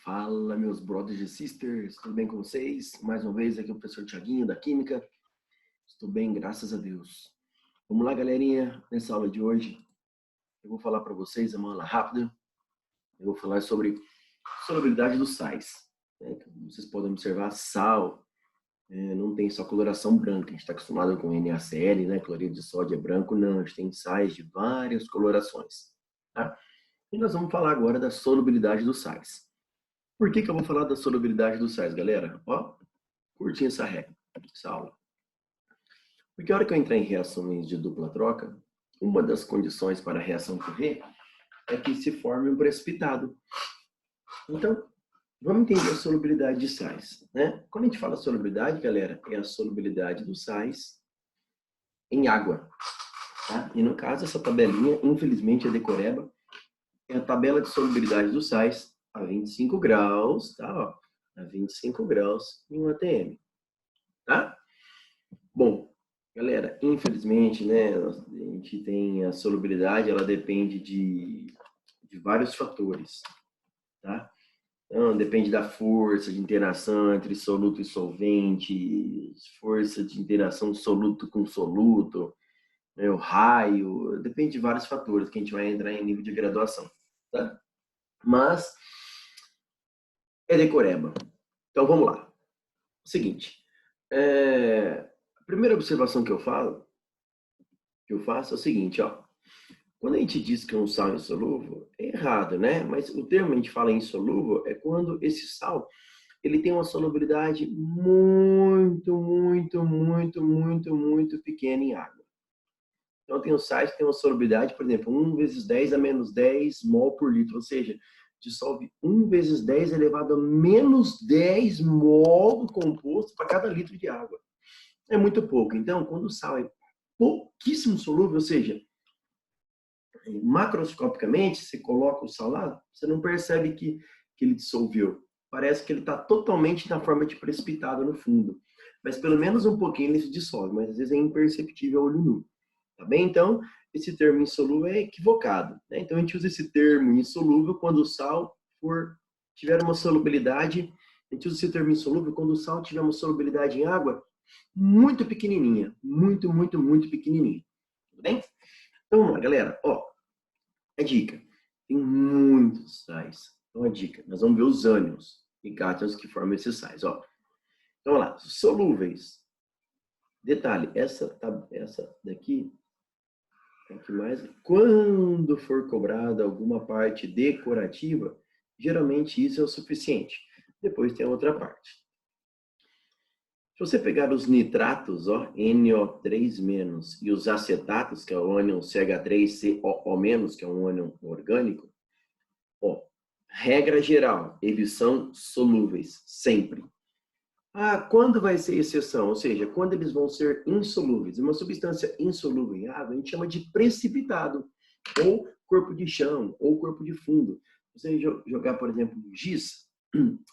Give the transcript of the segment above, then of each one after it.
Fala, meus brothers e sisters, tudo bem com vocês? Mais uma vez, aqui é o professor Thiaguinho, da Química. Estou bem, graças a Deus. Vamos lá, galerinha. Nessa aula de hoje, eu vou falar para vocês, é uma aula rápida. Eu vou falar sobre solubilidade dos sais. Como vocês podem observar, sal não tem só coloração branca. A gente está acostumado com NaCl, né? Cloreto de sódio é branco. Não, a gente tem sais de várias colorações. Tá? E nós vamos falar agora da solubilidade dos sais. Por que eu vou falar da solubilidade dos sais, galera? Ó, curtinha essa regra, essa aula. Porque a hora que eu entrar em reações de dupla troca, uma das condições para a reação ocorrer é que se forme um precipitado. Então, vamos entender a solubilidade de sais, né? Quando a gente fala solubilidade, galera, é a solubilidade dos sais em água, tá? E no caso, essa tabelinha, infelizmente, é decoreba, é a tabela de solubilidade dos sais a 25 graus, tá? Ó, a 25 graus em 1 atm, tá? Bom, galera, infelizmente, né, a gente tem a solubilidade, ela depende de vários fatores, tá? Então, depende da força de interação entre soluto e solvente, força de interação soluto com soluto, né, o raio, depende de vários fatores que a gente vai entrar em nível de graduação, tá? Mas é decoreba. Então, vamos lá. O seguinte, a primeira observação que eu faço é o seguinte, ó. Quando a gente diz que um sal é insolúvel, é errado, né? Mas o termo que a gente fala insolúvel é quando esse sal ele tem uma solubilidade muito, muito, muito, muito, muito pequena em água. Então, tem os sais que têm uma solubilidade, por exemplo, 1 vezes 10 a menos 10 mol por litro, ou seja, dissolve 1 vezes 10 elevado a menos 10 mol do composto para cada litro de água. É muito pouco. Então, quando o sal é pouquíssimo solúvel, ou seja, macroscopicamente, você coloca o sal lá, você não percebe que ele dissolveu. Parece que ele está totalmente na forma de precipitado no fundo. Mas pelo menos um pouquinho ele se dissolve, mas às vezes é imperceptível a olho nu. Tá bem? Então, esse termo insolúvel é equivocado, né? Então, a gente usa esse termo insolúvel quando o sal tiver uma solubilidade. A gente usa esse termo insolúvel quando o sal tiver uma solubilidade em água muito pequenininha. Muito, muito, muito pequenininha. Tudo bem? Então, vamos lá, galera. Ó, a dica. Tem muitos sais. Então, a dica. Nós vamos ver os ânions e cátions que formam esses sais. Ó. Então, vamos lá. Solúveis. Detalhe, essa daqui que mais, quando for cobrada alguma parte decorativa, geralmente isso é o suficiente. Depois tem a outra parte. Se você pegar os nitratos, ó, NO3-, e os acetatos, que é o ânion CH3COO-, que é um ânion orgânico, ó, regra geral, eles são solúveis, sempre. Ah, quando vai ser exceção? Ou seja, quando eles vão ser insolúveis. Uma substância insolúvel em água, a gente chama de precipitado, ou corpo de chão, ou corpo de fundo. Você jogar, por exemplo, giz,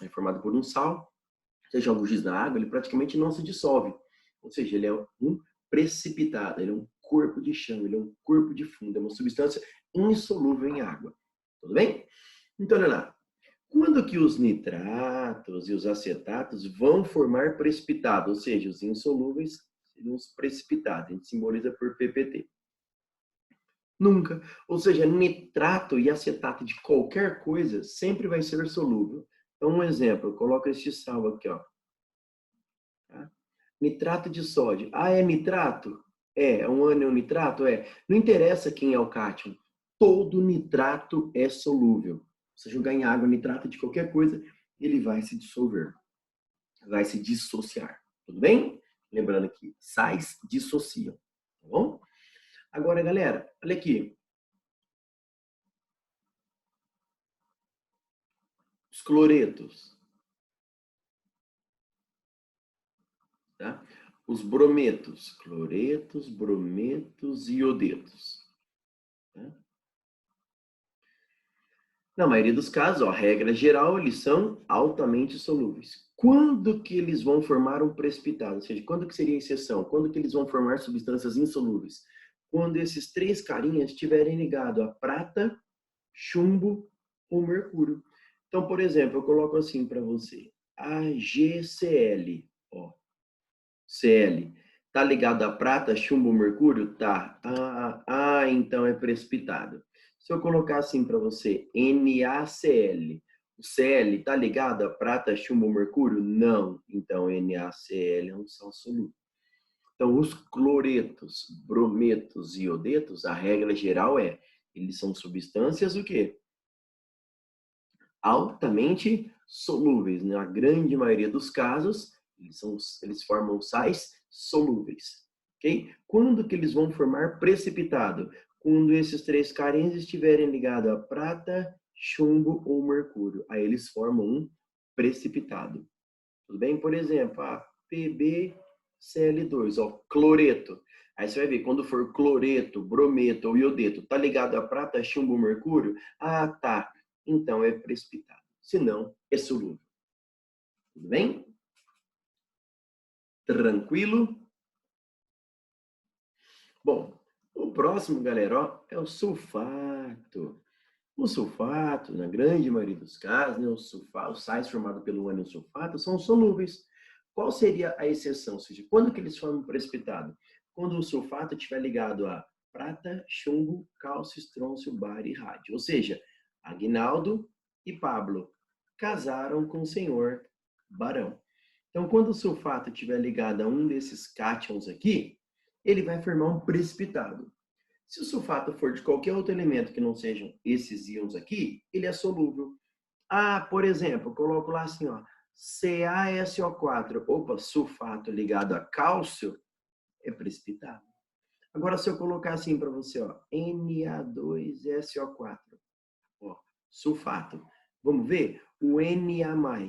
é formado por um sal, você joga o giz na água, ele praticamente não se dissolve. Ou seja, ele é um precipitado, ele é um corpo de chão, ele é um corpo de fundo, é uma substância insolúvel em água. Tudo bem? Então, olha lá. Quando que os nitratos e os acetatos vão formar precipitado, ou seja, os insolúveis seriam os precipitados, a gente simboliza por PPT. Nunca. Ou seja, nitrato e acetato de qualquer coisa sempre vai ser solúvel. Então, um exemplo, eu coloco este sal aqui, ó. Tá? Nitrato de sódio. Ah, é nitrato? É um ânion nitrato? É. Não interessa quem é o cátion. Todo nitrato é solúvel. Se jogar em água nitrato de qualquer coisa, ele vai se dissolver. Vai se dissociar. Tudo bem? Lembrando que sais dissociam. Tá bom? Agora, galera, olha aqui. Os cloretos. Tá? Os brometos. Cloretos, brometos e iodetos. Tá? Na maioria dos casos, ó, a regra geral, eles são altamente solúveis. Quando que eles vão formar um precipitado? Ou seja, quando que seria a exceção? Quando que eles vão formar substâncias insolúveis? Quando esses três carinhas estiverem ligados a prata, chumbo ou mercúrio. Então, por exemplo, eu coloco assim para você. AgCl, ó. Cl. Tá ligado a prata, chumbo, mercúrio? Tá. Então é precipitado. Se eu colocar assim para você, NaCl. O Cl tá ligado a prata, chumbo, mercúrio? Não. Então NaCl é um sal solúvel. Então, os cloretos, brometos e iodetos, a regra geral é, eles são substâncias o quê? Altamente solúveis. Na grande maioria dos casos, eles formam sais solúveis. Ok? Quando que eles vão formar precipitado? Quando esses três carinhas estiverem ligados a prata, chumbo ou mercúrio. Aí eles formam um precipitado. Tudo bem? Por exemplo, a PbCl2, ó, cloreto. Aí você vai ver, quando for cloreto, brometo ou iodeto, tá ligado a prata, chumbo, mercúrio? Ah, tá. Então é precipitado. Se não, é solúvel. Tudo bem? Tranquilo? Bom, o próximo, galera, ó, é o sulfato. O sulfato, na grande maioria dos casos, né, os sais formados pelo ânion sulfato são solúveis. Qual seria a exceção? Ou seja, quando que eles formam precipitado? Quando o sulfato estiver ligado a prata, chumbo, cálcio, estrôncio, bário e rádio. Ou seja, Aguinaldo e Pablo casaram com o senhor Barão. Então, quando o sulfato estiver ligado a um desses cátions aqui, ele vai formar um precipitado. Se o sulfato for de qualquer outro elemento que não sejam esses íons aqui, ele é solúvel. Ah, por exemplo, eu coloco lá assim, ó, CaSO4. Opa, sulfato ligado a cálcio é precipitado. Agora, se eu colocar assim para você, ó, Na2SO4, ó, sulfato. Vamos ver? O Na+,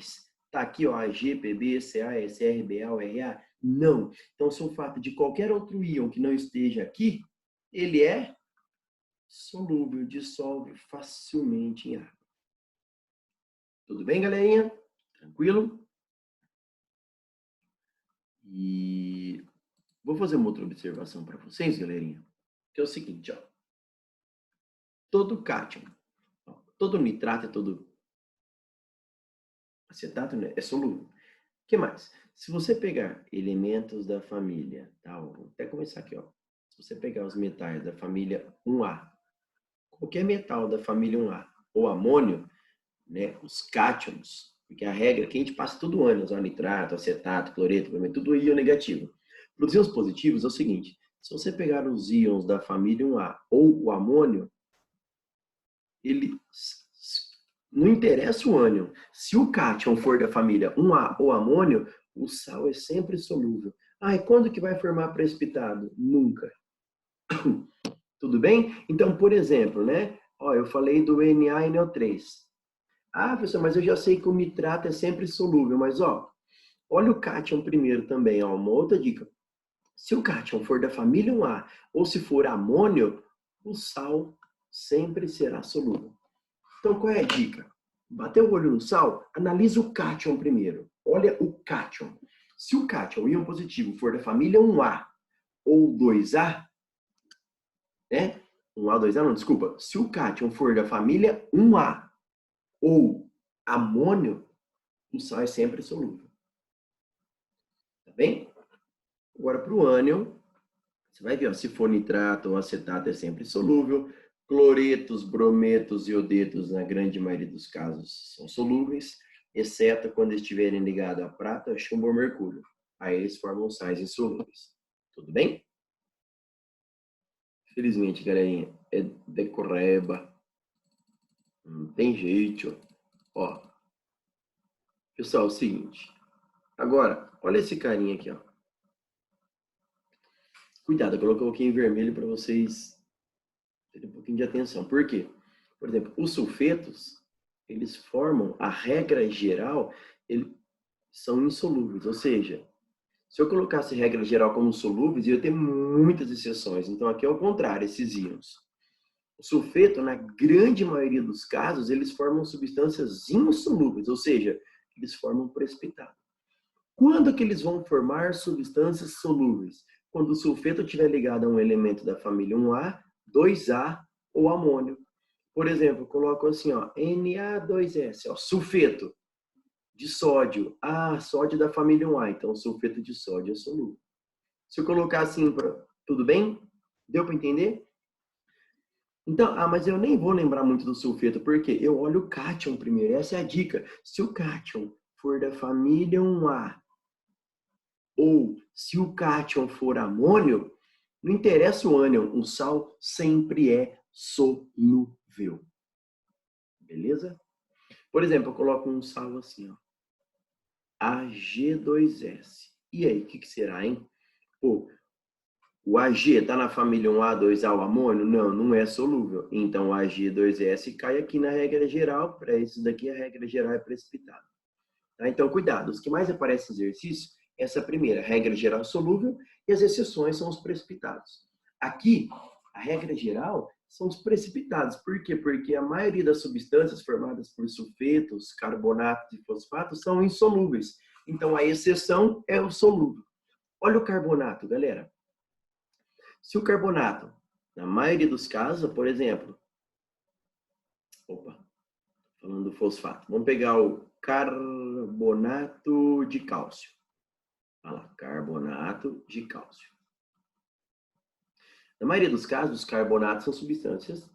tá aqui, ó, Ag, Pb, Ca, Sr, Ba, Ra? Não. Então, sulfato de qualquer outro íon que não esteja aqui, ele é solúvel, dissolve facilmente em água. Tudo bem, galerinha? Tranquilo? E vou fazer uma outra observação para vocês, galerinha, que é o seguinte, ó. Todo cátion, ó, todo nitrato e todo acetato, né, é solúvel. O que mais? Se você pegar elementos da família, tá? Vou até começar aqui, ó. Se você pegar os metais da família 1A, qualquer metal da família 1A ou amônio, né, os cátions, porque a regra que a gente passa todo ano, usar nitrato, acetato, cloreto, tudo íon negativo. Para os íons positivos é o seguinte, se você pegar os íons da família 1A ou o amônio, ele não interessa o ânion. Se o cátion for da família 1A ou amônio, o sal é sempre solúvel. Ah, e quando que vai formar precipitado? Nunca. Tudo bem? Então, por exemplo, né? Ó, eu falei do NaNO3. Ah, professor, mas eu já sei que o nitrato é sempre solúvel, mas ó, olha o cátion primeiro também, ó, uma outra dica. Se o cátion for da família 1A ou se for amônio, o sal sempre será solúvel. Então, qual é a dica? Bateu o olho no sal, analisa o cátion primeiro. Olha o cátion. Se o cátion, o íon positivo, for da família 1A ou 2A, né? 1A, 2A, não, desculpa. Se o cátion for da família 1A ou amônio, o sal é sempre solúvel. Tá bem? Agora, para o ânion, você vai ver, ó, se for nitrato ou acetato é sempre solúvel. Cloretos, brometos e iodetos, na grande maioria dos casos, são solúveis, exceto quando estiverem ligados a prata, chumbo ou mercúrio. Aí eles formam sais insolúveis. Tudo bem? Felizmente, galerinha, é decorreba. Não tem jeito. Ó, pessoal, é o seguinte. Agora, olha esse carinha aqui, ó. Cuidado, eu coloquei em vermelho para vocês terem um pouquinho de atenção. Por quê? Por exemplo, os sulfetos, eles formam, a regra geral, eles são insolúveis. Ou seja, se eu colocasse regra geral como solúveis, ia ter muitas exceções. Então, aqui é o contrário, esses íons. O sulfeto, na grande maioria dos casos, eles formam substâncias insolúveis, ou seja, eles formam precipitado. Quando que eles vão formar substâncias solúveis? Quando o sulfeto estiver ligado a um elemento da família 1A, 2A ou amônio. Por exemplo, eu coloco assim, ó, Na2S, ó, sulfeto de sódio. Ah, sódio da família 1A, então sulfeto de sódio é solúvel. Se eu colocar assim, tudo bem? Deu para entender? Então, mas eu nem vou lembrar muito do sulfeto, porque eu olho o cátion primeiro. Essa é a dica. Se o cátion for da família 1A, ou se o cátion for amônio, não interessa o ânion, o sal sempre é solúvel. Beleza? Por exemplo, eu coloco um sal assim, ó. Ag2S. E aí, o que será, hein? Pô, o Ag está na família 1A, 2A, o amônio? Não, não é solúvel. Então, o Ag2S cai aqui na regra geral. Para isso daqui, a regra geral é precipitado. Tá? Então, cuidado. Os que mais aparecem no exercício, essa primeira, regra geral solúvel, e as exceções são os precipitados. Aqui, a regra geral são os precipitados. Por quê? Porque a maioria das substâncias formadas por sulfetos, carbonatos e fosfatos são insolúveis. Então, a exceção é o solúvel. Olha o carbonato, galera. Se o carbonato, na maioria dos casos, por exemplo, falando do fosfato, vamos pegar o carbonato de cálcio. Olha lá, carbonato de cálcio. Na maioria dos casos, os carbonatos são substâncias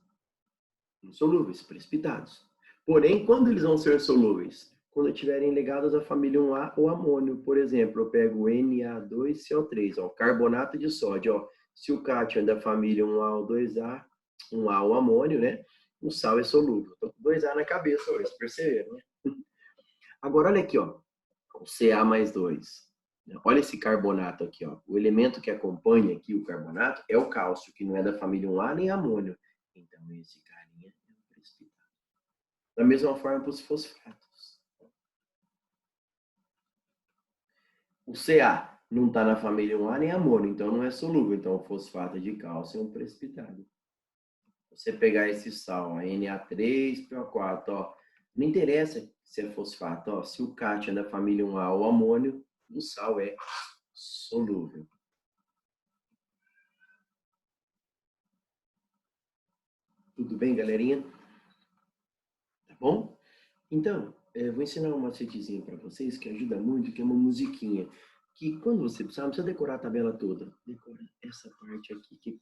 insolúveis, precipitados. Porém, quando eles vão ser solúveis? Quando estiverem ligados à família 1A ou amônio. Por exemplo, eu pego Na2CO3, ó, carbonato de sódio. Ó. Se o cátion é da família 1A ou 2A, 1A ou amônio, né? O sal é solúvel. Estou com 2A na cabeça hoje, perceberam, né? Agora, olha aqui, ó. O Ca mais 2. Olha esse carbonato aqui, ó. O elemento que acompanha aqui o carbonato é o cálcio, que não é da família 1A nem amônio. Então, esse carinha é um precipitado. Da mesma forma para os fosfatos. O Ca não está na família 1A nem amônio, então não é solúvel. Então, o fosfato de cálcio é um precipitado. Você pegar esse sal, Na3PO4, ó, não interessa se é fosfato, ó, se o cátion é da família 1A ou amônio, o sal é solúvel. Tudo bem, galerinha? Tá bom? Então, vou ensinar um macetezinho para vocês que ajuda muito, que é uma musiquinha. Que quando você precisar, não precisa decorar a tabela toda. Decora essa parte aqui, que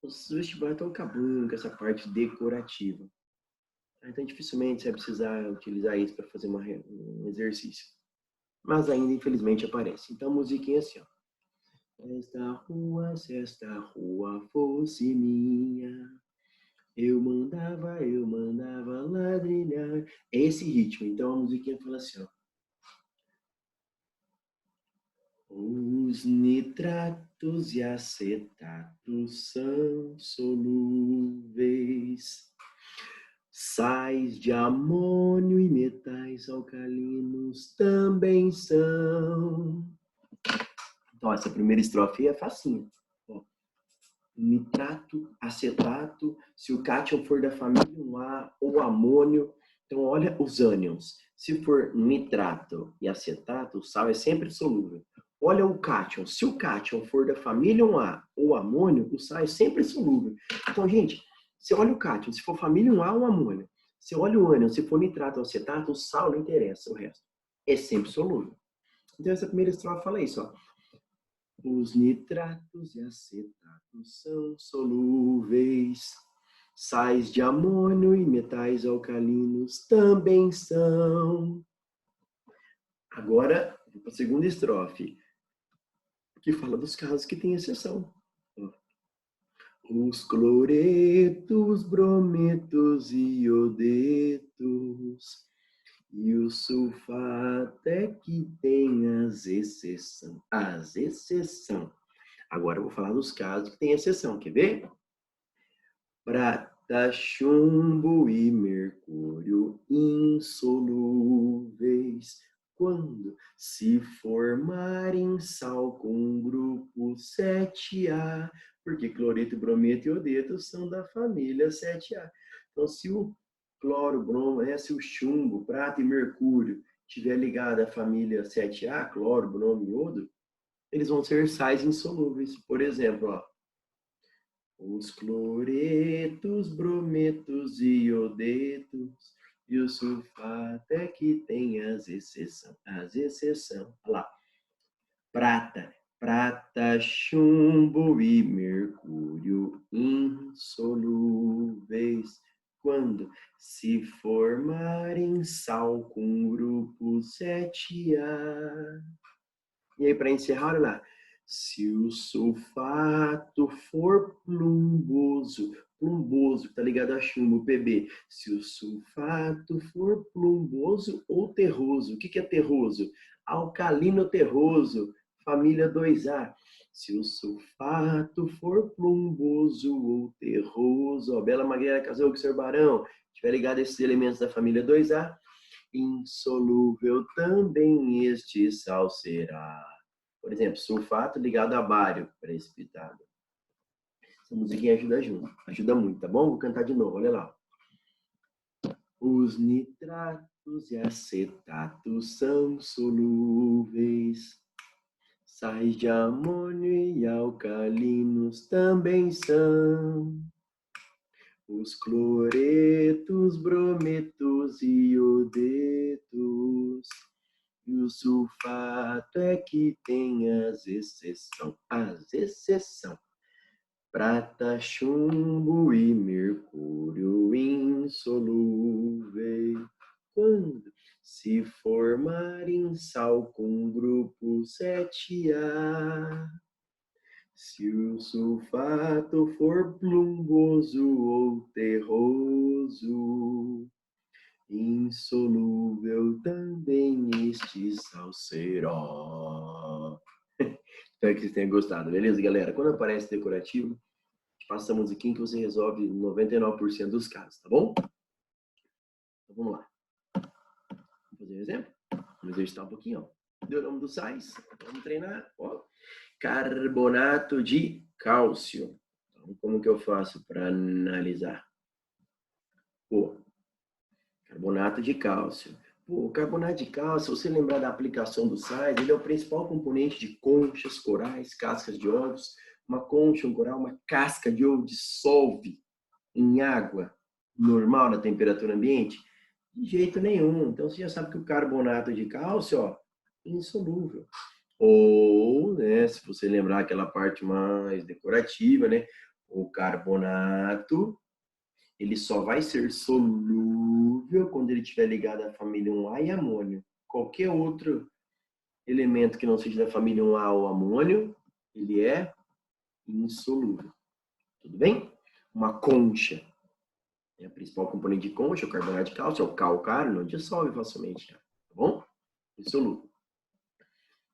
os vestibulares estão acabando com essa parte decorativa. Então, dificilmente você vai precisar utilizar isso para fazer um exercício. Mas ainda, infelizmente, aparece. Então, musiquinha assim, ó. Se esta rua fosse minha, eu mandava ladrilhar. É esse ritmo. Então, a musiquinha fala assim, ó. Os nitratos e acetatos são solúveis. Sais de amônio e metais alcalinos também são. Então, essa primeira estrofe é facinha. Ó, nitrato, acetato, se o cátion for da família 1A ou amônio. Então, olha os ânions. Se for nitrato e acetato, o sal é sempre solúvel. Olha o cátion. Se o cátion for da família 1A ou amônio, o sal é sempre solúvel. Então, gente, você olha o cátion, se for família 1A ou amônio. Você olha o ânion, se for nitrato ou acetato, o sal não interessa, o resto é sempre solúvel. Então, essa primeira estrofe fala isso, ó. Os nitratos e acetatos são solúveis. Sais de amônio e metais alcalinos também são. Agora, para a segunda estrofe, que fala dos casos que tem exceção. Os cloretos, brometos e iodetos e o sulfato é que tem as exceção. As exceção. Agora eu vou falar dos casos que tem exceção. Quer ver? Prata, chumbo e mercúrio insolúveis quando se formarem sal com grupo 7A, porque cloreto, brometo e iodeto são da família 7A. Então, se o cloro, bromo, se o chumbo, prata e mercúrio estiver ligado à família 7A, cloro, bromo e iodo, eles vão ser sais insolúveis. Por exemplo, ó, Os cloretos, brometos, iodetos e o sulfato é que tem as exceções. Olha lá. Prata, chumbo e mercúrio insolúveis quando se formarem sal com grupo 7A. E aí, para encerrar, olha lá. Se o sulfato for plumboso, tá ligado a chumbo, PB. Se o sulfato for plumboso ou terroso, o que é terroso? Alcalino terroso, família 2A. Se o sulfato for plumboso ou terroso, ó, Bela Magueira casou com o Sr. Barão, tiver ligado a esses elementos da família 2A, insolúvel também este sal será. Por exemplo, sulfato ligado a bário, precipitado. Essa musiquinha ajuda muito, tá bom? Vou cantar de novo, olha lá. Os nitratos e acetatos são solúveis. Sais de amônio e alcalinos também são. Os cloretos, brometos e iodetos. E o sulfato é que tem as exceções. Prata, chumbo e mercúrio insolúveis. Quando se formarem sal com grupo 7A. Se o sulfato for plumboso ou terroso, insolúvel também este sal será. Espero que vocês tenham gostado, beleza, galera? Quando aparece decorativo, passa a musiquinha que você resolve 99% dos casos, tá bom? Então vamos lá. Vamos fazer um exemplo? Vamos exercitar um pouquinho, ó. Deu o nome dos sais, vamos treinar, ó. Carbonato de cálcio. Então, como que eu faço para analisar? Pô, carbonato de cálcio. Pô, o carbonato de cálcio, se você lembrar da aplicação do sais, ele é o principal componente de conchas, corais, cascas de ovos. Uma concha, um coral, uma casca de ovo dissolve em água normal na temperatura ambiente? De jeito nenhum. Então você já sabe que o carbonato de cálcio, ó, insolúvel. Ou, né, se você lembrar aquela parte mais decorativa, né, o carbonato, ele só vai ser solúvel quando ele estiver ligado à família 1A e amônio. Qualquer outro elemento que não seja da família 1A ou amônio, ele é insolúvel. Tudo bem? Uma concha. É a principal componente de concha, o carbonato de cálcio, é o calcário, não dissolve facilmente, tá bom? Insolúvel.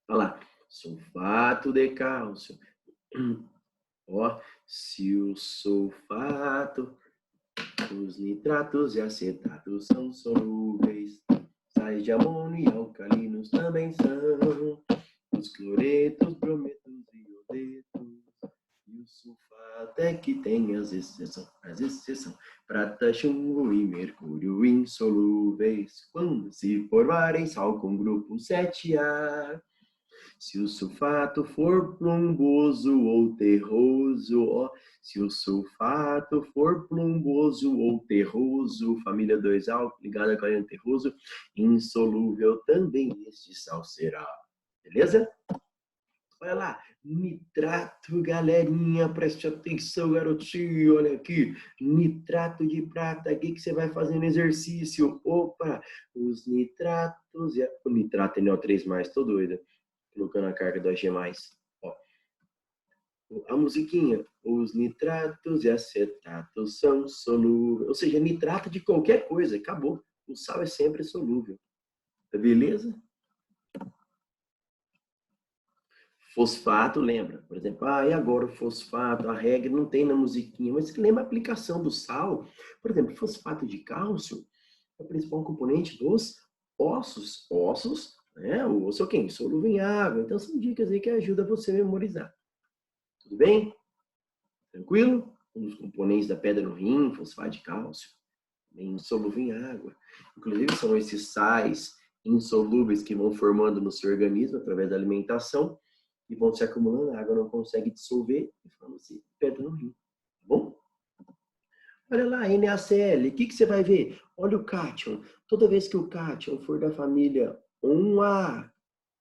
Olha lá. Sulfato de cálcio. Ó, se o sulfato, os nitratos e acetatos são solúveis, sais de amônio e alcalinos também são, os cloretos, brometos e iodetos, e o sulfato é que tem as exceções. Prata, chumbo e mercúrio insolúveis, quando se formarem sal com grupo 7A. Se o sulfato for plumboso ou terroso, ó, se o sulfato for plumboso ou terroso, família 2A, ligada a calino terroso, insolúvel também este sal será. Beleza? Olha lá, nitrato, galerinha, preste atenção, garotinho, olha aqui, nitrato de prata, o que você vai fazer no exercício? Opa, os nitratos, o nitrato NO3+, tô doida, colocando a carga do AG+. Ó, a musiquinha, os nitratos e acetatos são solúveis, ou seja, nitrato de qualquer coisa, acabou, o sal é sempre solúvel, beleza? Fosfato, lembra? Por exemplo, e agora o fosfato, a regra não tem na musiquinha, mas você lembra a aplicação do sal? Por exemplo, fosfato de cálcio é o principal componente dos ossos. Ossos, né? O osso é o quê? Solúvel em água. Então, são dicas aí que ajudam você a memorizar. Tudo bem? Tranquilo? Um dos componentes da pedra no rim, fosfato de cálcio, bem insolúvel em água. Inclusive, são esses sais insolúveis que vão formando no seu organismo através da alimentação e vão se acumulando, a água não consegue dissolver e forma-se pedra no rim. Tá Olha lá, NaCl, o que você vai ver? Olha o cátion. Toda vez que o cátion for da família 1A,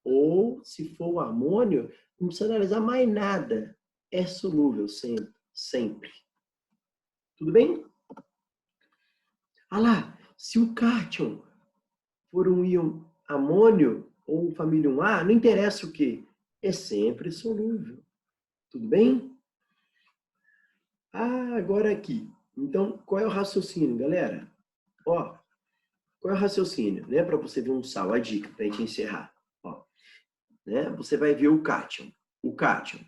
ou se for o amônio, não precisa analisar mais nada. É solúvel sempre, sempre. Tudo bem? Ah lá, se o cátion for um íon amônio ou família 1A, não interessa o que, é sempre solúvel. Tudo bem? Ah, agora aqui. Então, qual é o raciocínio, galera? Ó, qual é o raciocínio, né? Para você ver um sal, a dica, para a gente encerrar. Ó, né? Você vai ver o cátion. O cátion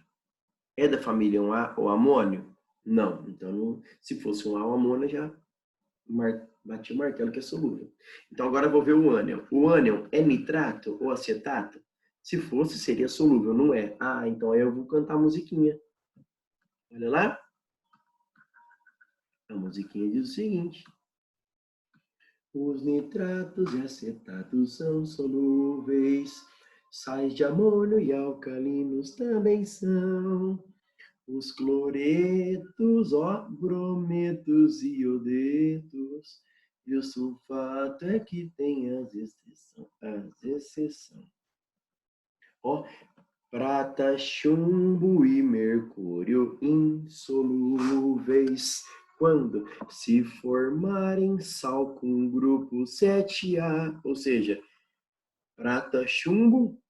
é da família 1A ou amônio? Não. Então, não, se fosse um A ou amônio, já bati o martelo que é solúvel. Então, agora eu vou ver o ânion. O ânion é nitrato ou acetato? Se fosse, seria solúvel, não é? Ah, então aí eu vou cantar a musiquinha. Olha lá. A musiquinha diz o seguinte. Os nitratos e acetatos são solúveis. Sais de amônio e alcalinos também são. Os cloretos, ó, brometos e iodetos. E o sulfato é que tem as exceções. Ó, prata, chumbo e mercúrio insolúveis quando se formarem sal com grupo 7A, ou seja, prata, chumbo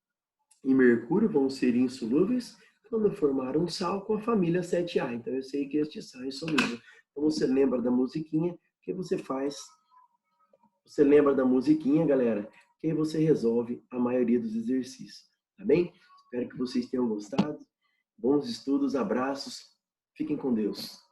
e mercúrio vão ser insolúveis quando formar um sal com a família 7A. Então eu sei que este sal é insolúvel. Então você lembra da musiquinha que você faz. Você lembra da musiquinha, galera? Que aí você resolve a maioria dos exercícios. Tá bem? Espero que vocês tenham gostado. Bons estudos, abraços. Fiquem com Deus.